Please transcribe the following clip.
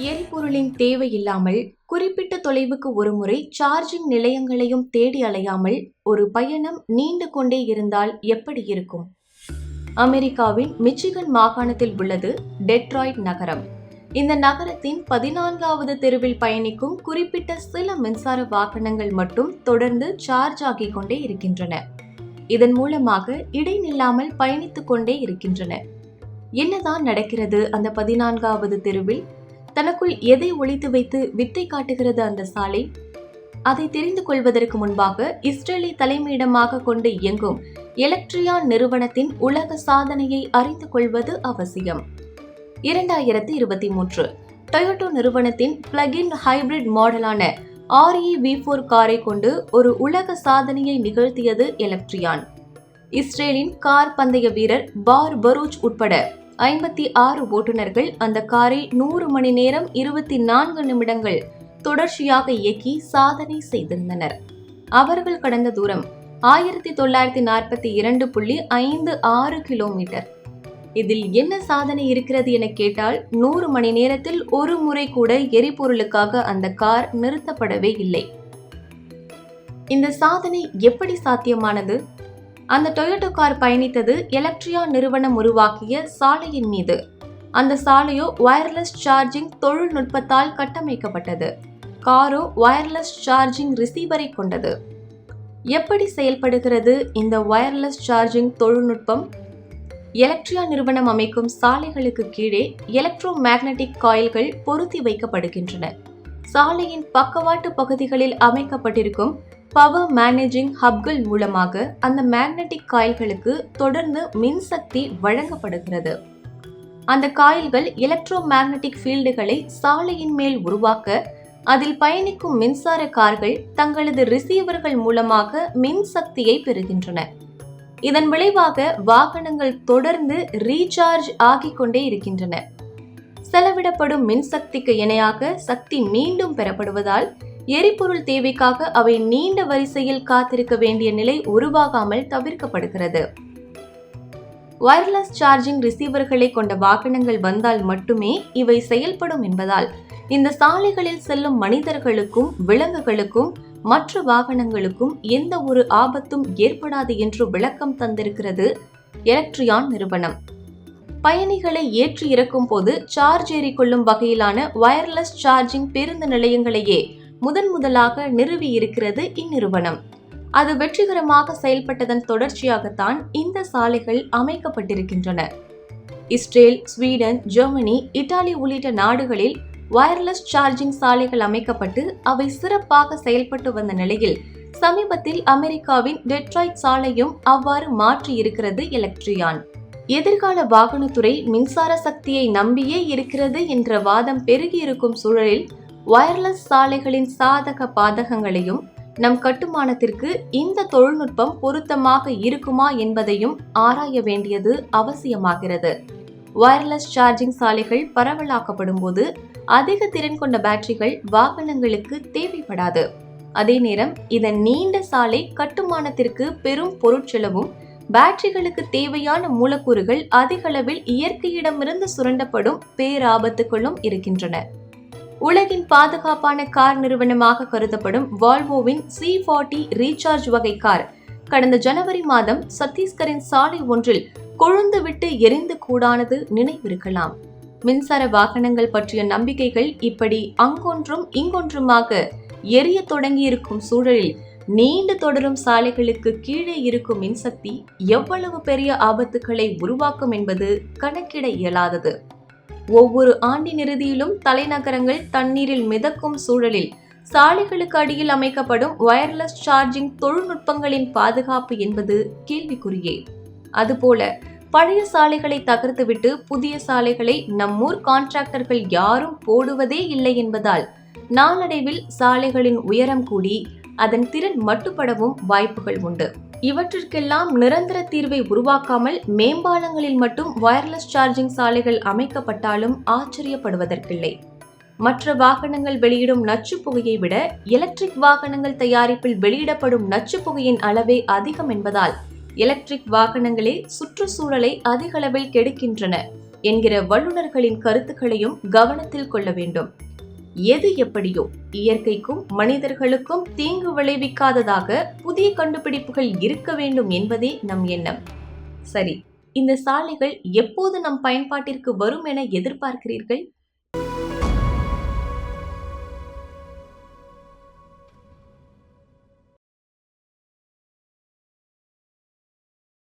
எரிபொருளின் தேவையில்லாமல் குறிப்பிட்ட தொலைவுக்கு ஒருமுறை சார்ஜிங் நிலையங்களையும் தேடி அலையாமல் ஒரு பயணம் நீண்டு கொண்டே இருந்தால் எப்படி இருக்கும்? அமெரிக்காவின் மிச்சிகன் மாகாணத்தில் உள்ளது டெட்ராய்ட் நகரம். இந்த நகரத்தின் 14வது தெருவில் பயணிக்கும் குறிப்பிட்ட சில மின்சார வாகனங்கள் மட்டும் தொடர்ந்து சார்ஜ் ஆகிக் கொண்டே இருக்கின்றன. இதன் மூலமாக இடைநில்லாமல் பயணித்துக் கொண்டே இருக்கின்றன. என்னதான் நடக்கிறது அந்த 14வது தெருவில்? தனக்குள் எதை ஒளித்து வைத்து வித்தை காட்டுகிறது அந்த சாலை? அதை தெரிந்து கொள்வதற்கு முன்பாக இஸ்ரேலை தலைமையிடமாக கொண்டு இயங்கும் எலக்ட்ரியான் நிறுவனத்தின் உலக சாதனையை அறிந்து கொள்வது அவசியம். 2023 டொயோட்டோ நிறுவனத்தின் பிளக்-இன் ஹைபிரிட் மாடலான REV4 காரை கொண்டு ஒரு உலக சாதனையை நிகழ்த்தியது எலக்ட்ரியான். இஸ்ரேலின் கார் பந்தய வீரர் பார் பரூச் உட்பட 56 ஓட்டுநர்கள் அந்த காரை 100 மணி நேரம் 24 நிமிடங்கள் தொடர்ச்சியாக இயக்கி சாதனை செய்திருந்தனர். அவர்கள் கடந்த தூரம் 1942.56 கிலோமீட்டர். இதில் என்ன சாதனை இருக்கிறது என கேட்டால் 100 மணி நேரத்தில் ஒரு முறை கூட எரிபொருளுக்காக அந்த கார் நிறுத்தப்படவே இல்லை. இந்த சாதனை எப்படி சாத்தியமானது? அந்த டொயோட்டோ கார் பயணித்தது எலக்ட்ரியான் நிறுவனம் உருவாக்கிய சாலையின் மீது. அந்த சாலையோ வயர்லெஸ் சார்ஜிங் தொழில்நுட்பத்தால் கட்டமைக்கப்பட்டது. காரோ வயர்லெஸ் சார்ஜிங் ரிசீவரை கொண்டது. எப்படி செயல்படுகிறது இந்த வயர்லெஸ் சார்ஜிங் தொழில்நுட்பம்? எலக்ட்ரியான் நிறுவனம் அமைக்கும் சாலைகளுக்கு கீழே எலக்ட்ரோ மேக்னெட்டிக் காயில்கள் பொருத்தி வைக்கப்படுகின்றன. சாலையின் பக்கவாட்டு பகுதிகளில் அமைக்கப்பட்டிருக்கும் பவர் மேனேஜிங் ஹப்கள் மூலமாக அந்த மேக்னெட்டிக் காயில்களுக்கு தொடர்ந்து மின்சக்தி வழங்கப்படுகிறது. அந்த காயில்கள் எலக்ட்ரோ மேக்னெட்டிக் ஃபீல்டுகளை சாலையின் மேல் உருவாக்க அதில் பயணிக்கும் மின்சார கார்கள் தங்களது ரிசீவர்கள் மூலமாக மின்சக்தியை பெறுகின்றன. இதன் விளைவாக வாகனங்கள் தொடர்ந்து ரீசார்ஜ் ஆகிக் கொண்டே இருக்கின்றன. செலவிடப்படும் மின்சக்திக்கு இணையாக சக்தி மீண்டும் பெறப்படுவதால் எரிபொருள் தேவைக்காக அவை நீண்ட வரிசையில் காத்திருக்க வேண்டிய நிலை உருவாகாமல் தவிர்க்கப்படுகிறது. வயர்லெஸ் சார்ஜிங் ரிசீவர்களை கொண்ட வாகனங்கள் வந்தால் மட்டுமே இவை செயல்படும் என்பதால் இந்த சாலைகளில் செல்லும் மனிதர்களுக்கும் விலங்குகளுக்கும் மற்ற வாகனங்களுக்கும் எந்த ஒரு ஆபத்தும் ஏற்படாது என்று விளக்கம் தந்திருக்கிறது எலக்ட்ரியான் நிறுவனம். பயணிகளை ஏற்றி இறக்கும் போது சார்ஜ் ஏறிக்கொள்ளும் வகையிலான வயர்லெஸ் சார்ஜிங் பேருந்து நிலையங்களையே முதலாக நிறுவி இருக்கிறது இந்நிறுவனம். அது வெற்றிகரமாக செயல்பட்டதன் தொடர்ச்சியாகத்தான் இந்த சாலைகள் அமைக்கப்பட்டிருக்கின்றன. இஸ்ரேல், ஸ்வீடன், ஜெர்மனி, இத்தாலி உள்ளிட்ட நாடுகளில் வயர்லெஸ் சார்ஜிங் சாலைகள் அமைக்கப்பட்டு அவை சிறப்பாக செயல்பட்டு வந்த நிலையில் சமீபத்தில் அமெரிக்காவின் டெட்ராய்ட் சாலையும் அவ்வாறு மாற்றி இருக்கிறது எலக்ட்ரியான். எதிர்கால வாகனத்துறை மின்சார சக்தியை நம்பியே இருக்கிறது என்ற வாதம் பெருகியிருக்கும் சூழலில் வயர்லெஸ் சாலைகளின் சாதக பாதகங்களையும் நம் கட்டுமானத்திற்கு இந்த தொழில்நுட்பம் பொருத்தமாக இருக்குமா என்பதையும் ஆராய வேண்டியது அவசியமாகிறது. வயர்லெஸ் சார்ஜிங் சாலைகள் பரவலாக்கப்படும் போது அதிக திறன் கொண்ட பேட்டரிகள் வாகனங்களுக்கு தேவைப்படாது. அதே நேரம் இதன் நீண்ட சாலை கட்டுமானத்திற்கு பெரும் பொருட்செலவும் பேட்டரிகளுக்கு தேவையான மூலக்கூறுகள் அதிகளவில் இயற்கையிடமிருந்து சுரண்டப்படும் பேராபத்துகளும் இருக்கின்றன. உலகின் பாதுகாப்பான கார் நிறுவனமாக கருதப்படும் வால்வோவின் C40 ரீசார்ஜ் வகை கார் கடந்த ஜனவரி மாதம் சத்தீஸ்கரின் சாலை ஒன்றில் கொழுந்து விட்டு எரிந்து கூடானது நினைவிருக்கலாம். மின்சார வாகனங்கள் பற்றிய நம்பிக்கைகள் இப்படி அங்கொன்றும் இங்கொன்றுமாக எரிய தொடங்கியிருக்கும் சூழலில் நீண்டு தொடரும் சாலைகளுக்கு கீழே இருக்கும் மின்சக்தி எவ்வளவு பெரிய ஆபத்துக்களை உருவாக்கும் என்பது கணக்கிட இயலாதது. ஒவ்வொரு ஆண்டின் இறுதியிலும் தலைநகரங்கள் தண்ணீரில் மிதக்கும் சூழலில் சாலைகளுக்கு அடியில் அமைக்கப்படும் வயர்லெஸ் சார்ஜிங் தொழில்நுட்பங்களின் பாதுகாப்பு என்பது கேள்விக்குறியே. அதுபோல பழைய சாலைகளை தகர்த்துவிட்டு புதிய சாலைகளை நம்மூர் கான்ட்ராக்டர்கள் யாரும் போடுவதே இல்லை என்பதால் நாளடைவில் சாலைகளின் உயரம் கூடி அதன் திறன் மட்டுப்படவும் வாய்ப்புகள் உண்டு. இவற்றிற்கெல்லாம் நிரந்தர தீர்வை உருவாக்காமல் மேம்பாலங்களில் மட்டும் வயர்லெஸ் சார்ஜிங் சாலைகள் அமைக்கப்பட்டாலும் ஆச்சரியப்படுவதற்கில்லை. மற்ற வாகனங்கள் வெளியிடும் நச்சு புகையை விட எலக்ட்ரிக் வாகனங்கள் தயாரிப்பில் வெளியிடப்படும் நச்சு புகையின் அளவே அதிகம் என்பதால் எலக்ட்ரிக் வாகனங்களே சுற்றுச்சூழலை அதிகளவில் கெடுக்கின்றன. என்கிற வல்லுநர்களின் கருத்துக்களையும் கவனத்தில் கொள்ள வேண்டும். எது எப்படியோ இயற்கைக்கும் மனிதர்களுக்கும் தீங்கு விளைவிக்காததாக புதிய கண்டுபிடிப்புகள் இருக்க வேண்டும் என்பதே நம் எண்ணம். சரி, இந்த சாலைகள் எப்போது நம் பயன்பாட்டிற்கு வரும் என எதிர்பார்க்கிறீர்கள்?